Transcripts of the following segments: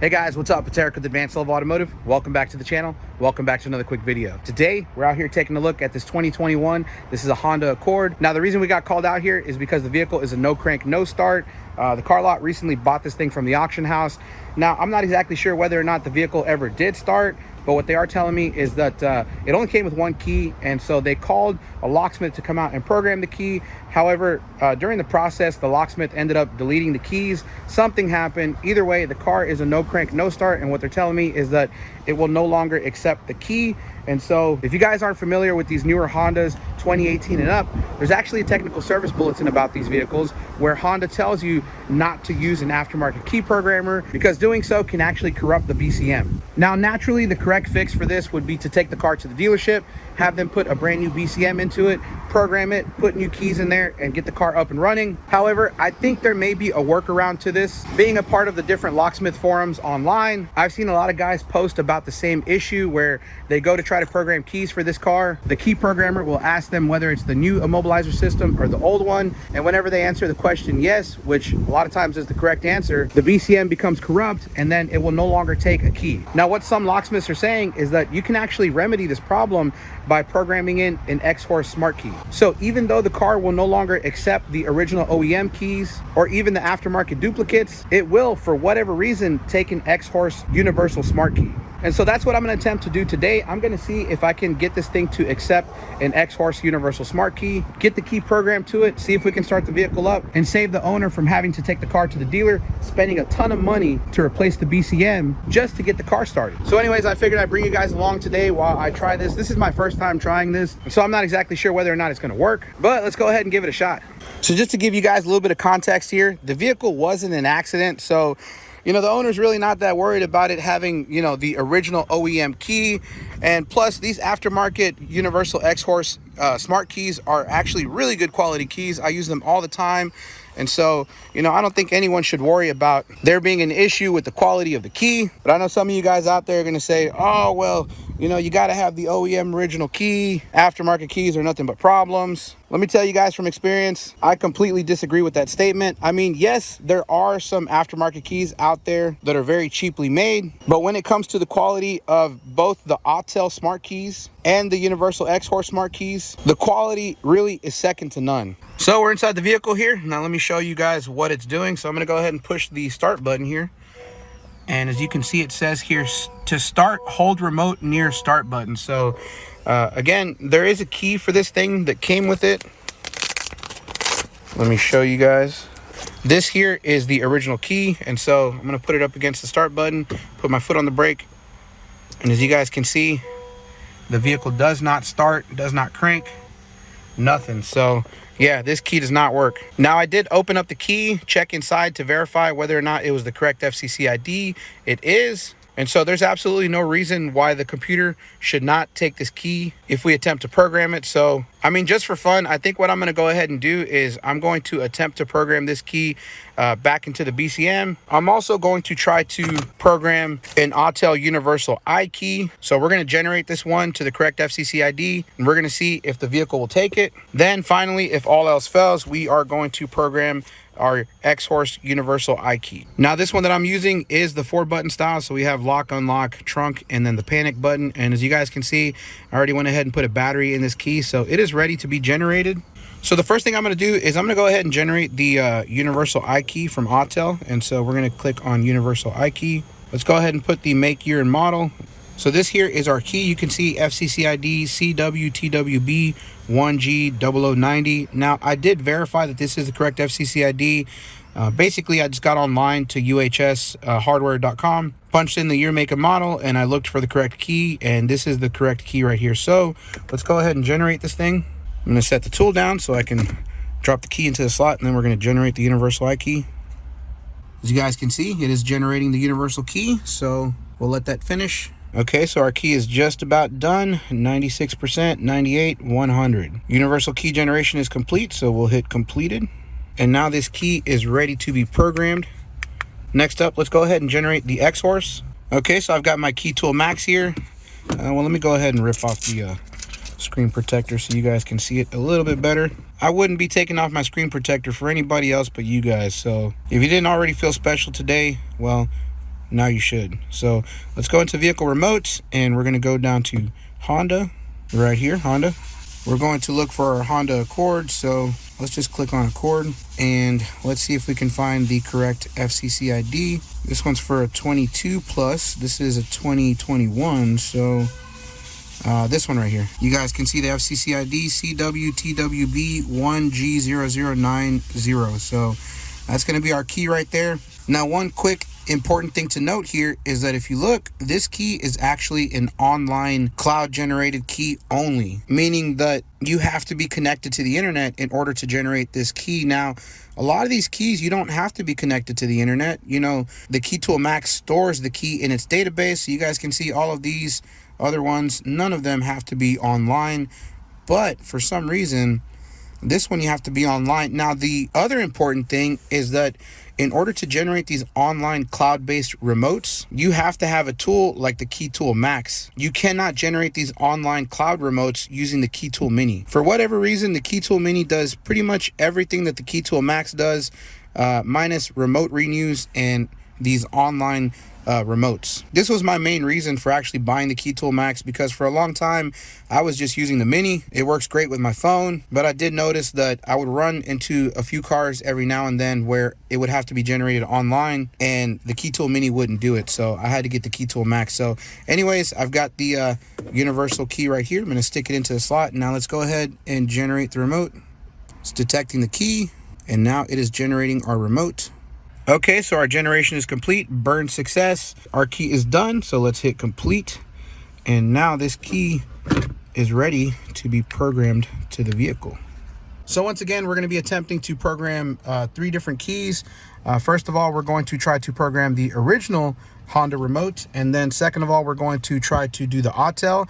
Hey guys, what's up? It's Eric with Advanced Level Automotive. Welcome back to the channel. Welcome back to another quick video. Today, we're out here taking a look at this 2021. This is a Honda Accord. Now, the reason we got called out here is because the vehicle is a no crank, no start. The car lot recently bought this thing from the auction house. Now, I'm not exactly sure whether or not the vehicle ever did start, but what they are telling me is that it only came with one key, and so they called a locksmith to come out and program the key. However, during the process, the locksmith ended up deleting the keys. Something happened. Either way, the car is a no crank, no start, and what they're telling me is that it will no longer accept the key. And so if you guys aren't familiar with these newer Hondas 2018 and up, there's actually a technical service bulletin about these vehicles where Honda tells you not to use an aftermarket key programmer because doing so can actually corrupt the BCM. Now, naturally, the correct fix for this would be to take the car to the dealership, have them put a brand new BCM into it, program it, put new keys in there, and get the car up and running. However, I think there may be a workaround to this. Being a part of the different locksmith forums online, I've seen a lot of guys post about the same issue where they go to try to program keys for this car. The key programmer will ask them whether it's the new immobilizer system or the old one, and whenever they answer the question yes, which a lot of times is the correct answer, the BCM becomes corrupt and then it will no longer take a key. Now, what some locksmiths are saying is that you can actually remedy this problem by programming in an XHORSE smart key. So even though the car will no longer accept the original OEM keys or even the aftermarket duplicates, it will, for whatever reason, take an XHORSE universal smart key. And so that's what I'm going to attempt to do today. I'm going to see if I can get this thing to accept an XHORSE universal smart key, get the key program to it, see if we can start the vehicle up, and save the owner from having to take the car to the dealer, spending a ton of money to replace the BCM just to get the car started. So anyways, I figured I'd bring you guys along today while I try this. This is my first time trying this, so I'm not exactly sure whether or not it's going to work, but let's go ahead and give it a shot. So just to give you guys a little bit of context here, the vehicle wasn't an accident, so the owner's really not that worried about it having, the original OEM key. And plus, these aftermarket universal XHORSE smart keys are actually really good quality keys. I use them all the time. And so, I don't think anyone should worry about there being an issue with the quality of the key. But I know some of you guys out there are going to say, oh, well, you got to have the OEM original key. Aftermarket keys are nothing but problems. Let me tell you guys from experience, I completely disagree with that statement. I mean, yes, there are some aftermarket keys out there that are very cheaply made. But when it comes to the quality of both the Autel smart keys and the universal XHORSE smart keys, the quality really is second to none. So we're inside the vehicle here. Now let me show you guys what it's doing. So I'm going to go ahead and push the start button here. And as you can see, it says here to start, hold remote near start button. So again, there is a key for this thing that came with it. Let me show you guys. This here is the original key. And so I'm going to put it up against the start button, put my foot on the brake. And as you guys can see, the vehicle does not start, does not crank, nothing. So yeah, this key does not work. Now, I did open up the key, check inside to verify whether or not it was the correct FCC ID. It is. And so there's absolutely no reason why the computer should not take this key if we attempt to program it. So, I mean, just for fun, I think what I'm going to go ahead and do is I'm going to attempt to program this key back into the BCM. I'm also going to try to program an Autel universal I key. So we're going to generate this one to the correct FCC ID, and we're going to see if the vehicle will take it. Then finally, if all else fails, we are going to program our XHORSE universal I key. Now, this one that I'm using is the 4-button style. So we have lock, unlock, trunk, and then the panic button. And as you guys can see, I already went ahead and put a battery in this key. So it is ready to be generated. So the first thing I'm going to do is I'm going to go ahead and generate the universal I key from Autel. And so we're going to click on universal I key. Let's go ahead and put the make, year, and model. So this here is our key. You can see FCC ID CWTWB 1G0090. Now, I did verify that this is the correct FCC ID. Basically, I just got online to uhshardware.com, punched in the year, make, and model, and I looked for the correct key, and this is the correct key right here. So let's go ahead and generate this thing. I'm going to set the tool down so I can drop the key into the slot, and then we're going to generate the universal I key. As you guys can see, it is generating the universal key, so we'll let that finish. Okay, so our key is just about done. 96%, 98, 100. Universal key generation is complete, so we'll hit completed. And now this key is ready to be programmed. Next up, let's go ahead and generate the XHORSE. Okay, so I've got my key tool Max here. Well, let me go ahead and rip off the screen protector so you guys can see it a little bit better. I wouldn't be taking off my screen protector for anybody else but you guys. So if you didn't already feel special today, well, Now you should. So let's go into vehicle remotes, and we're going to go down to Honda right here, Honda. We're going to look for our Honda Accord. So let's just click on Accord, and let's see if we can find the correct FCC ID. This one's for a 22 plus. This is a 2021. So this one right here. You guys can see the FCC ID CWTWB1G0090. So that's going to be our key right there. Now, one quick important thing to note here is that if you look, this key is actually an online cloud generated key only, meaning that you have to be connected to the internet in order to generate this key. Now, a lot of these keys, you don't have to be connected to the internet. You know, the Key Tool Max stores the key in its database. So you guys can see all of these other ones, none of them have to be online, but for some reason, this one you have to be online. Now, the other important thing is that in order to generate these online cloud-based remotes, you have to have a tool like the Key Tool Max. You cannot generate these online cloud remotes using the Key Tool Mini. For whatever reason, the Key Tool Mini does pretty much everything that the Key Tool Max does, minus remote renews and these online remotes. This was my main reason for actually buying the Key Tool Max, because for a long time I was just using the Mini. It works great with my phone, but I did notice that I would run into a few cars every now and then where it would have to be generated online and the Key Tool Mini wouldn't do it, so I had to get the Key Tool Max. So anyways, I've got the universal key right here. I'm going to stick it into the slot. Now let's go ahead and generate the remote. It's detecting the key, and now it is generating our remote. Okay, so our generation is complete. Burn success. Our key is done, so let's hit complete. And now this key is ready to be programmed to the vehicle. So once again, we're going to be attempting to program 3 different keys. First of all, we're going to try to program the original Honda remote, and then second of all, we're going to try to do the Autel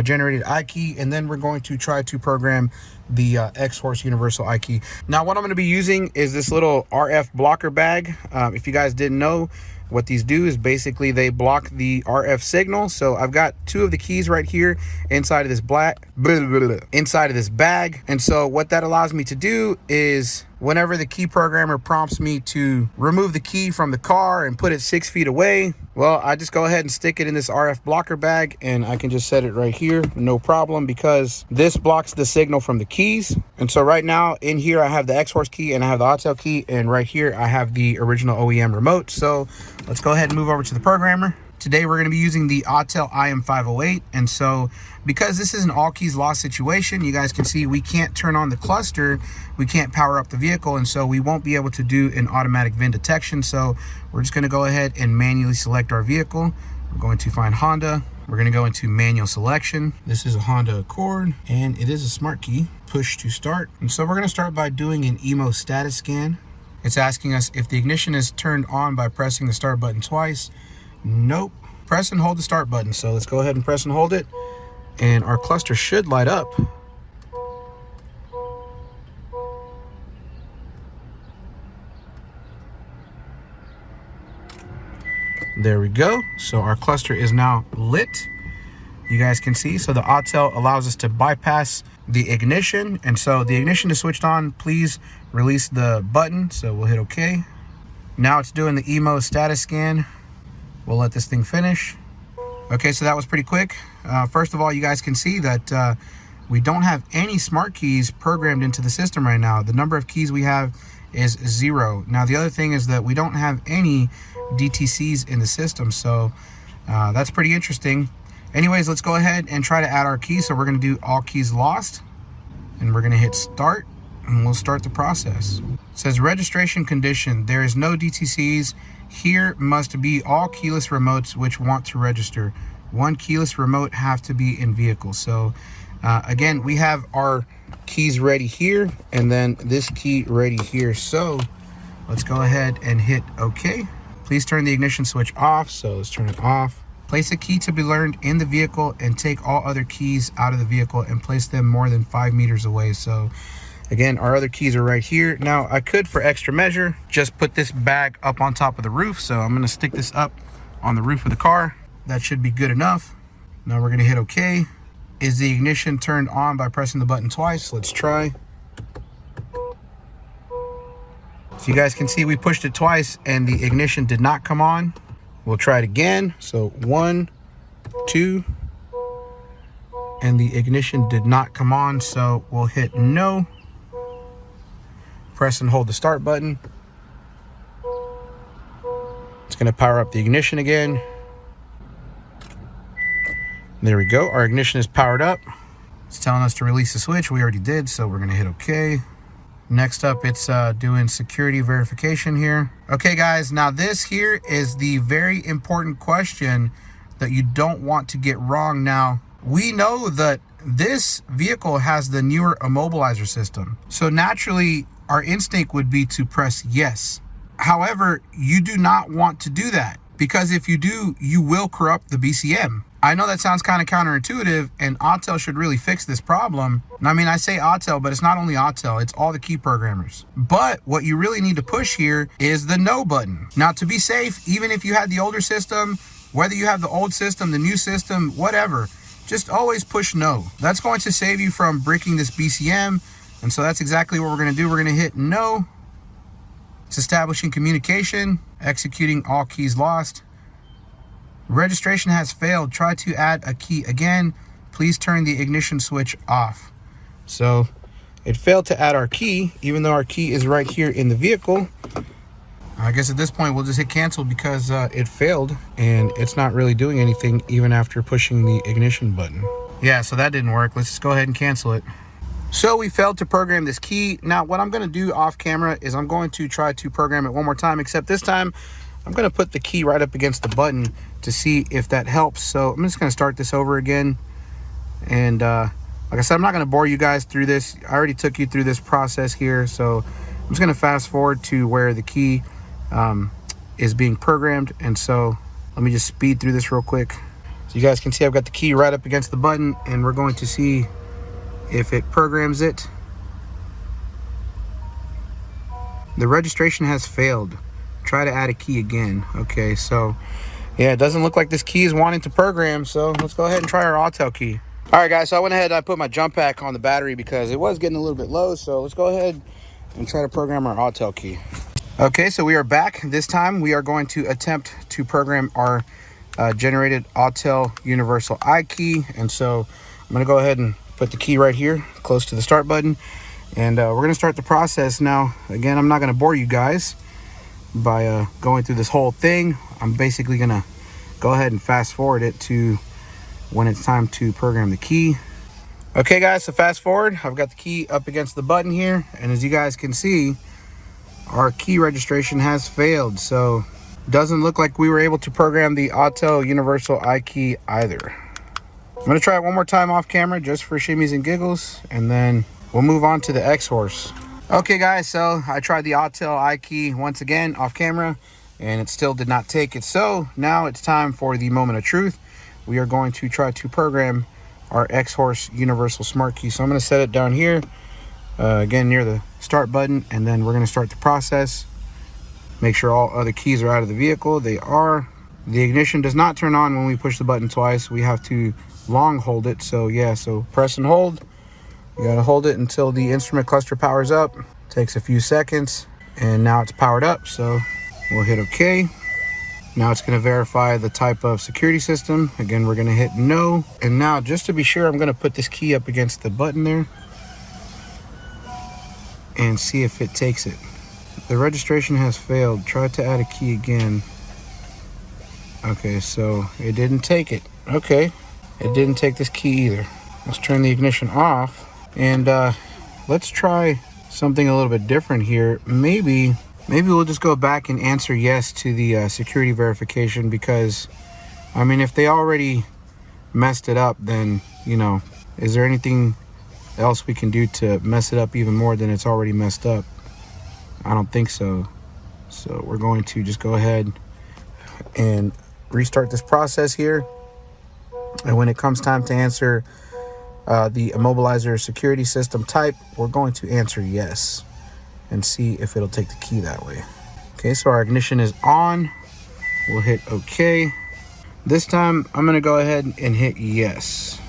generated iKey, and then we're going to try to program the XHORSE universal iKey. Now, what I'm going to be using is this little RF blocker bag. If you guys didn't know, what these do is basically they block the RF signal. So I've got 2 of the keys right here inside of this inside of this bag. And so what that allows me to do is whenever the key programmer prompts me to remove the key from the car and put it 6 feet away, well, I just go ahead and stick it in this RF blocker bag, and I can just set it right here, no problem, because this blocks the signal from the keys. And so right now in here, I have the XHORSE key and I have the Autel key, and right here I have the original OEM remote. So let's go ahead and move over to the programmer. Today we're going to be using the Autel IM508, and so because this is an all keys lost situation, you guys can see we can't turn on the cluster, we can't power up the vehicle, and so we won't be able to do an automatic VIN detection. So we're just going to go ahead and manually select our vehicle. We're going to find Honda. We're going to go into manual selection. This is a Honda Accord, and it is a smart key. Push to start. And so we're going to start by doing an IMMO status scan. It's asking us if the ignition is turned on by pressing the start button twice. Nope. Press and hold the start button. So let's go ahead and press and hold it, and our cluster should light up. There we go. So our cluster is now lit. You guys can see, so the Autel allows us to bypass the ignition, and so the ignition is switched on. Please release the button. So we'll hit OK. Now it's doing the IMMO status scan. We'll let this thing finish. Okay, so that was pretty quick. First of all, you guys can see that we don't have any smart keys programmed into the system right now. The number of keys we have is 0. Now, the other thing is that we don't have any DTCs in the system, so that's pretty interesting. Anyways, let's go ahead and try to add our keys. So we're going to do all keys lost, and we're going to hit start, and we'll start the process. It says registration condition. There is no DTCs. Here must be all keyless remotes which want to register. One keyless remote have to be in vehicle. So again, we have our keys ready here, and then this key ready here. So let's go ahead and hit OK. Please turn the ignition switch off. So let's turn it off. Place a key to be learned in the vehicle and take all other keys out of the vehicle and place them more than 5 meters away. So again, our other keys are right here. Now, I could, for extra measure, just put this bag up on top of the roof. So I'm going to stick this up on the roof of the car. That should be good enough. Now we're going to hit OK. Is the ignition turned on by pressing the button twice? Let's try. So you guys can see we pushed it twice and the ignition did not come on. We'll try it again. So 1, 2, and the ignition did not come on, so we'll hit no. Press and hold the start button. It's going to power up the ignition again. There we go. Our ignition is powered up. It's telling us to release the switch. We already did, so we're going to hit OK. Next up, it's doing security verification here. Okay, guys, now this here is the very important question that you don't want to get wrong. Now, we know that this vehicle has the newer immobilizer system. So naturally, our instinct would be to press yes. However, you do not want to do that, because if you do, you will corrupt the BCM. I know that sounds kind of counterintuitive, and Autel should really fix this problem. And I mean, I say Autel, but it's not only Autel, it's all the key programmers. But what you really need to push here is the no button. Now, to be safe, even if you had the older system, whether you have the old system, the new system, whatever, just always push no. That's going to save you from breaking this BCM. And so that's exactly what we're going to do. We're going to hit no. It's establishing communication, executing all keys lost. Registration has failed. Try to add a key again. Please turn the ignition switch off. So it failed to add our key, even though our key is right here in the vehicle. I guess at this point we'll just hit cancel because it failed and it's not really doing anything even after pushing the ignition button. Yeah, so that didn't work. Let's just go ahead and cancel it. So we failed to program this key. Now what I'm going to do off camera is I'm going to try to program it one more time, except this time I'm going to put the key right up against the button to see if that helps. So I'm just going to start this over again. And like I said, I'm not going to bore you guys through this. I already took you through this process here. So I'm just going to fast forward to where the key is being programmed. And so let me just speed through this real quick. So you guys can see I've got the key right up against the button, and we're going to see if it programs it. The registration has failed. Try to add a key again. Okay, so yeah, it doesn't look like this key is wanting to program, so let's go ahead and try our Autel key. All right, guys, so I went ahead and I put my jump pack on the battery because it was getting a little bit low, so let's go ahead and try to program our Autel key. Okay, so we are back. This time we are going to attempt to program our generated Autel universal I key, and so I'm going to go ahead and put the key right here close to the start button, and we're going to start the process. Now, again, I'm not going to bore you guys by going through this whole thing. I'm basically going to go ahead and fast forward it to when it's time to program the key. Okay, guys, so fast forward. I've got the key up against the button here, and as you guys can see, our key registration has failed. So it doesn't look like we were able to program the Autel universal I key either. I'm going to try it one more time off camera just for shimmies and giggles, and then we'll move on to the XHORSE. Okay, guys, so I tried the Autel I key once again off camera, and it still did not take it. So now it's time for the moment of truth. We are going to try to program our XHORSE universal smart key. So I'm going to set it down here, again, near the start button, and then we're going to start the process. Make sure all other keys are out of the vehicle. They are. The ignition does not turn on when we push the button twice. We have to long hold it. So yeah, so press and hold. You gotta hold it until the instrument cluster powers up. Takes a few seconds, and now it's powered up. So we'll hit OK. Now it's gonna verify the type of security system. Again, we're gonna hit no. And now, just to be sure, I'm gonna put this key up against the button there and see if it takes it. The registration has failed. Try to add a key again. Okay, so it didn't take it. Okay, it didn't take this key either. Let's turn the ignition off, and let's try something a little bit different here. Maybe we'll just go back and answer yes to the security verification, because I mean, if they already messed it up, then, you know, is there anything else we can do to mess it up even more than it's already messed up? I don't think so. So we're going to just go ahead and restart this process here, and when it comes time to answer the immobilizer security system type, we're going to answer yes and see if it'll take the key that way. Okay, so our ignition is on. We'll hit OK. This time I'm going to go ahead and hit yes.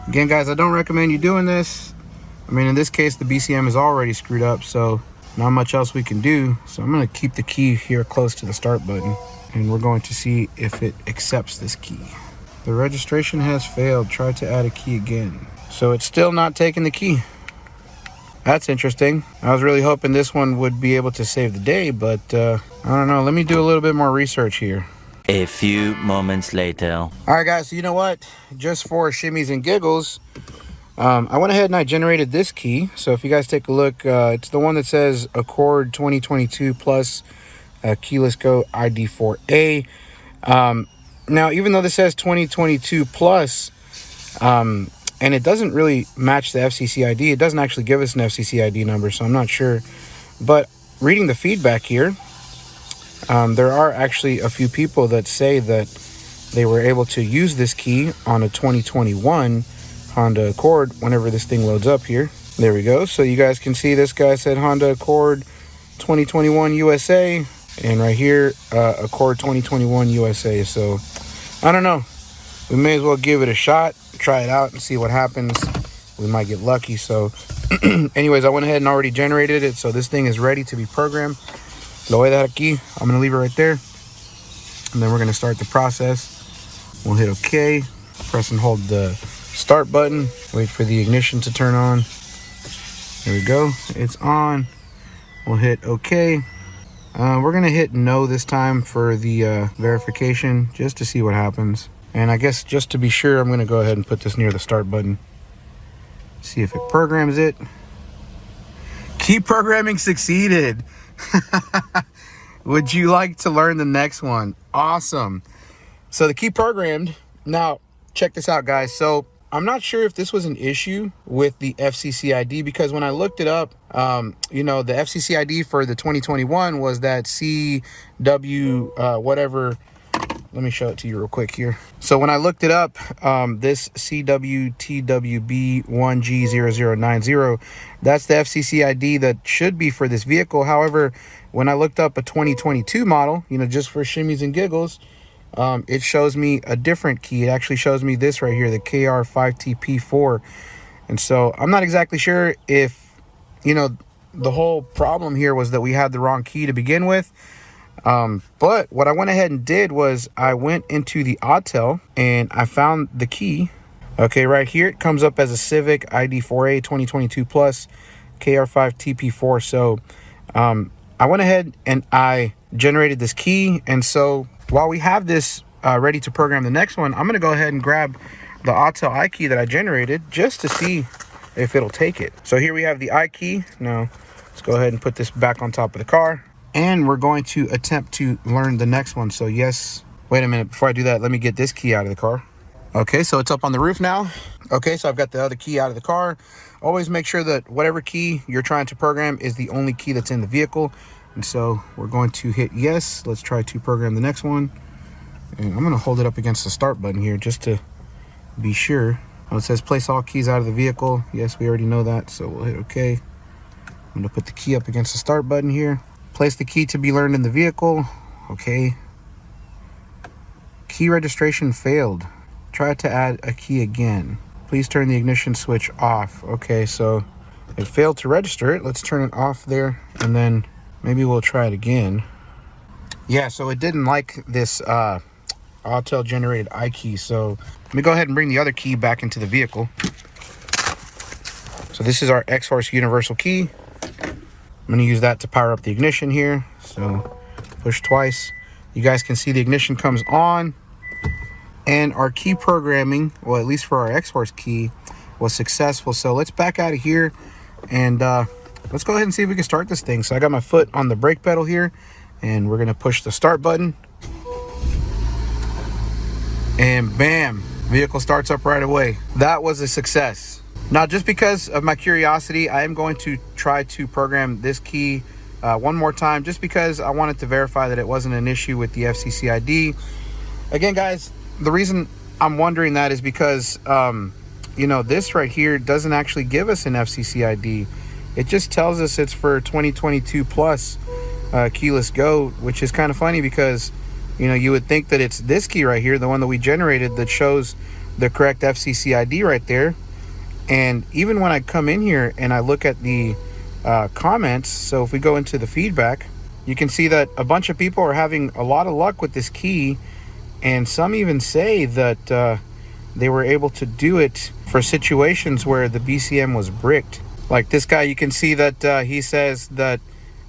Again, guys, I don't recommend you doing this. I mean, in this case, the BCM is already screwed up, so not much else we can do. So I'm going to keep the key here close to the start button. and we're going to see if it accepts this key. The registration has failed. Try to add a key again. So it's still not taking the key. That's interesting. I was really hoping this one would be able to save the day, but I don't know. Let me do a little bit more research here. A few moments later. All right, guys, so you know what? Just for shimmies and giggles, I went ahead and I generated this key. So if you guys take a look, it's the one that says Accord 2022 Plus Keyless Go ID4A. Now, even though this says 2022 Plus, and it doesn't really match the FCC ID, it doesn't actually give us an FCC ID number, so I'm not sure. But reading the feedback here, there are actually a few people that say that they were able to use this key on a 2021 Honda Accord whenever this thing loads up here. There we go. So you guys can see this guy said Honda Accord 2021 USA, and right here Accord 2021 USA. So I don't know, we may as well give it a shot, try it out and see what happens. We might get lucky. So anyways, I went ahead and already generated it, so this thing is ready to be programmed. Lo voy a dar aquí. I'm gonna leave it right there, and then we're gonna start the process. We'll hit OK, press and hold the start button, wait for the ignition to turn on. There we go, it's on. We'll hit OK. We're gonna hit no this time for the verification, just to see what happens. And I guess just to be sure, I'm gonna go ahead and put this near the start button, see if it programs it. Key programming succeeded. Would you like to learn the next one? Awesome. So the key programmed. Now check this out, guys. So I'm not sure if this was an issue with the FCC ID, because when I looked it up, you know, the FCC ID for the 2021 was that CW whatever. Let me show it to you real quick here. So when I looked it up, this CWTWB1G0090, that's the FCC ID that should be for this vehicle. However, when I looked up a 2022 model, you know, just for shimmies and giggles, it shows me a different key. It actually shows me this right here, the KR5TP4. And so I'm not exactly sure if, you know, the whole problem here was that we had the wrong key to begin with. But what I went ahead and did was I went into the Autel and I found the key. Okay, right here it comes up as a Civic ID4A 2022 Plus KR5TP4. So I went ahead and I generated this key, and so while we have this ready to program the next one, I'm going to go ahead and grab the Autel iKey that I generated just to see if it'll take it. So here we have the iKey. Now let's go ahead and put this back on top of the car, and we're going to attempt to learn the next one. So yes, wait a minute, before I do that, let me get this key out of the car. Okay, so it's up on the roof now. Okay, so I've got the other key out of the car. Always make sure that whatever key you're trying to program is the only key that's in the vehicle. And so we're going to hit yes. Let's try to program the next one. And I'm gonna hold it up against the start button here just to be sure. Oh, it says place all keys out of the vehicle. Yes, we already know that, so we'll hit okay. I'm gonna put the key up against the start button here. Place the key to be learned in the vehicle. Okay. Key registration failed. Try to add a key again. Please turn the ignition switch off. Okay, so it failed to register it. Let's turn it off there, and then maybe we'll try it again. Yeah, so it didn't like this Autel generated iKey. So let me go ahead and bring the other key back into the vehicle. So this is our XHORSE universal key. I'm going to use that to power up the ignition here. So push twice. You guys can see the ignition comes on. And our key programming, well, at least for our XHORSE key, was successful. So let's back out of here and let's go ahead and see if we can start this thing. So I got my foot on the brake pedal here, and we're going to push the start button. And bam, vehicle starts up right away. That was a success. Now, just because of my curiosity, I am going to try to program this key one more time, just because I wanted to verify that it wasn't an issue with the FCC ID. Again, guys, the reason I'm wondering that is because, you know, this right here doesn't actually give us an FCC ID. It just tells us it's for 2022 Plus keyless go, which is kind of funny because, you know, you would think that it's this key right here, the one that we generated, that shows the correct FCC ID right there. And even when I come in here and I look at the comments, so if we go into the feedback, you can see that a bunch of people are having a lot of luck with this key, and some even say that they were able to do it for situations where the BCM was bricked. Like this guy, you can see that he says that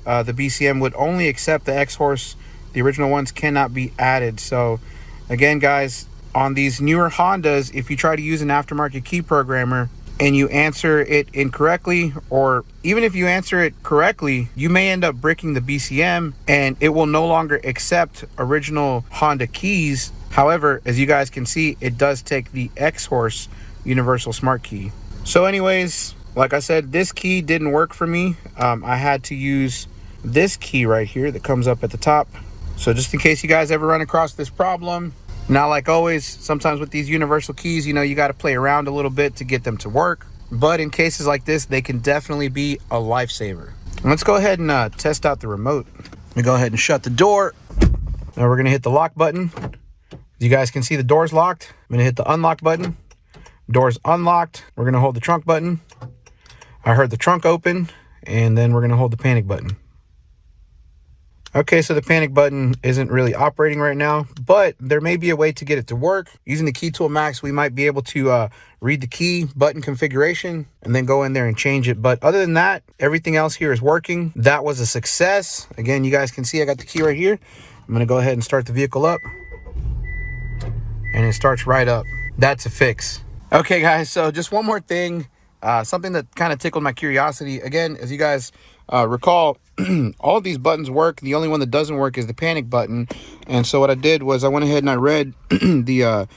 the BCM would only accept the XHORSE. The original ones cannot be added. So again, guys, on these newer Hondas, if you try to use an aftermarket key programmer and you answer it incorrectly, or even if you answer it correctly, you may end up bricking the BCM and it will no longer accept original Honda keys. However, as you guys can see, it does take the XHORSE universal smart key. So anyways, like I said, this key didn't work for me. I had to use this key right here that comes up at the top. So just in case you guys ever run across this problem, now like always, sometimes with these universal keys, you know, you got to play around a little bit to get them to work. But in cases like this, they can definitely be a lifesaver. Let's go ahead and test out the remote. Let me go ahead and shut the door. Now we're going to hit the lock button. As you guys can see, the door's locked. I'm going to hit the unlock button. Door's unlocked. We're going to hold the trunk button. I heard the trunk open, and then we're going to hold the panic button. Okay, so the panic button isn't really operating right now, but there may be a way to get it to work. Using the Key Tool Max, we might be able to read the key button configuration and then go in there and change it. But other than that, everything else here is working. That was a success. Again, you guys can see I got the key right here. I'm going to go ahead and start the vehicle up, and it starts right up. That's a fix. Okay, guys, so just one more thing. Something that kind of tickled my curiosity. Again, as you guys recall, all of these buttons work. The only one that doesn't work is the panic button. And so what I did was I went ahead and I read the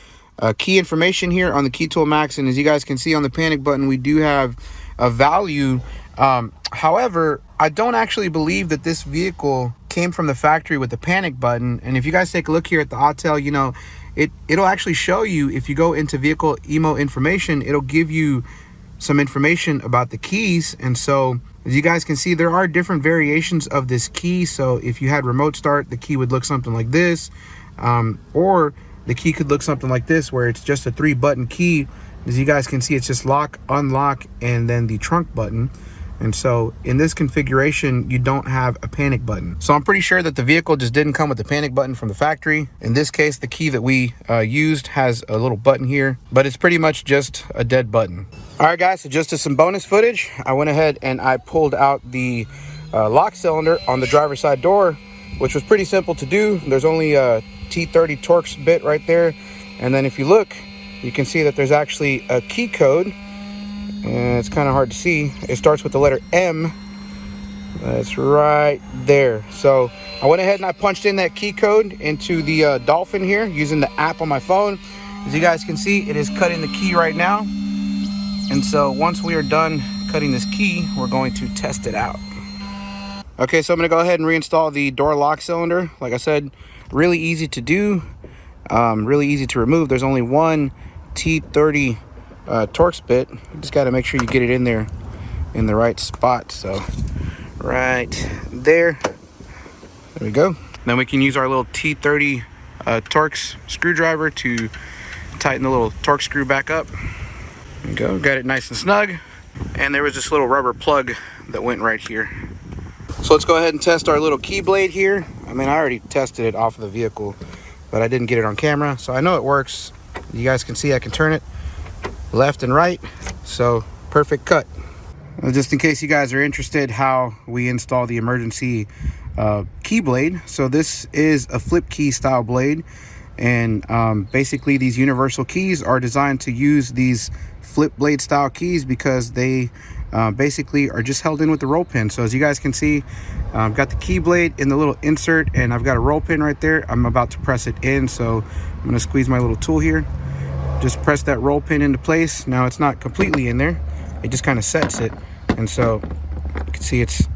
key information here on the Key Tool Max. And as you guys can see on the panic button, we do have a value. However, I don't actually believe that this vehicle came from the factory with the panic button. And if you guys take a look here at the Autel, you know, it'll actually show you, if you go into vehicle IMMO information, it'll give you some information about the keys. And so as you guys can see, there are different variations of this key. So if you had remote start, the key would look something like this, or the key could look something like this, where it's just a 3-button key. As you guys can see, it's just lock, unlock, and then the trunk button. And so in this configuration, you don't have a panic button. So I'm pretty sure that the vehicle just didn't come with the panic button from the factory. In this case, the key that we used has a little button here, but it's pretty much just a dead button. All right, guys, so just as some bonus footage, I went ahead and I pulled out the lock cylinder on the driver's side door, which was pretty simple to do. There's only a T30 Torx bit right there. And then if you look, you can see that there's actually a key code. And it's kind of hard to see. It starts with the letter M. That's right there. So I went ahead and I punched in that key code into the Dolphin here using the app on my phone. As you guys can see, it is cutting the key right now. And so once we are done cutting this key, we're going to test it out. Okay, so I'm going to go ahead and reinstall the door lock cylinder. Like I said, really easy to do, really easy to remove. There's only one T30 Torx bit. You just got to make sure you get it in there in the right spot. So right there we go. Then we can use our little T30 Torx screwdriver to tighten the little Torx screw back up. There we go, got it nice and snug. And there was this little rubber plug that went right here. So let's go ahead and test our little key blade here. I mean, I already tested it off of the vehicle, but I didn't get it on camera, so I know it works. You guys can see I can turn it left and right, so perfect cut. Just in case you guys are interested how we install the emergency key blade, so this is a flip key style blade, and basically these universal keys are designed to use these flip blade style keys because they basically are just held in with the roll pin. So as you guys can see, I've got the key blade in the little insert and I've got a roll pin right there. I'm about to press it in, so I'm going to squeeze my little tool here. Just press that roll pin into place. Now it's not completely in there, it just kind of sets it, and so you can see it's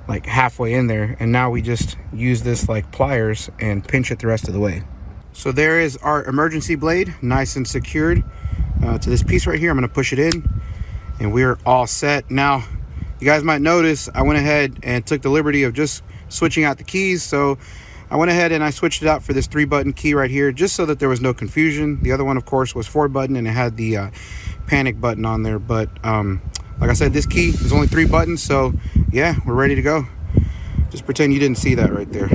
like halfway in there. And now we just use this like pliers and pinch it the rest of the way. So there is our emergency blade, nice and secured to this piece right here. I'm going to push it in and we're all set. Now you guys might notice I went ahead and took the liberty of just switching out the keys. So I went ahead and I switched it out for this 3-button key right here, just so that there was no confusion. The other one, of course, was 4-button and it had the panic button on there. But like I said, this key is only 3 buttons, so yeah, we're ready to go. Just pretend you didn't see that right there.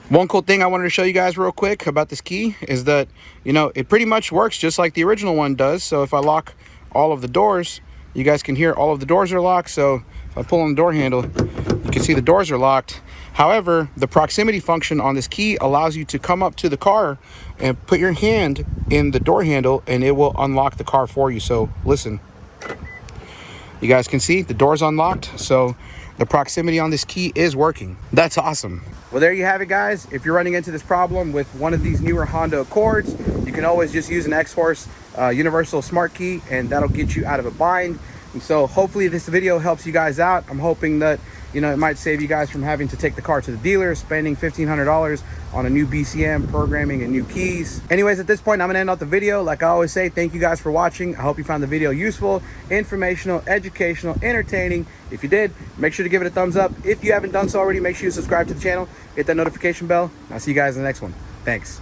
One cool thing I wanted to show you guys real quick about this key is that, you know, it pretty much works just like the original one does. So if I lock all of the doors, you guys can hear all of the doors are locked. So if I pull on the door handle, you can see the doors are locked. However, the proximity function on this key allows you to come up to the car and put your hand in the door handle and it will unlock the car for you. So listen, you guys can see the door's unlocked. So the proximity on this key is working. That's awesome. Well, there you have it, guys. If you're running into this problem with one of these newer Honda Accords, you can always just use an XHORSE universal smart key and that'll get you out of a bind. And so hopefully this video helps you guys out. I'm hoping that, you know, it might save you guys from having to take the car to the dealer, spending $1,500 on a new BCM, programming, and new keys. Anyways, at this point, I'm gonna end out the video. Like I always say, thank you guys for watching. I hope you found the video useful, informational, educational, entertaining. If you did, make sure to give it a thumbs up. If you haven't done so already, make sure you subscribe to the channel, hit that notification bell. I'll see you guys in the next one. Thanks.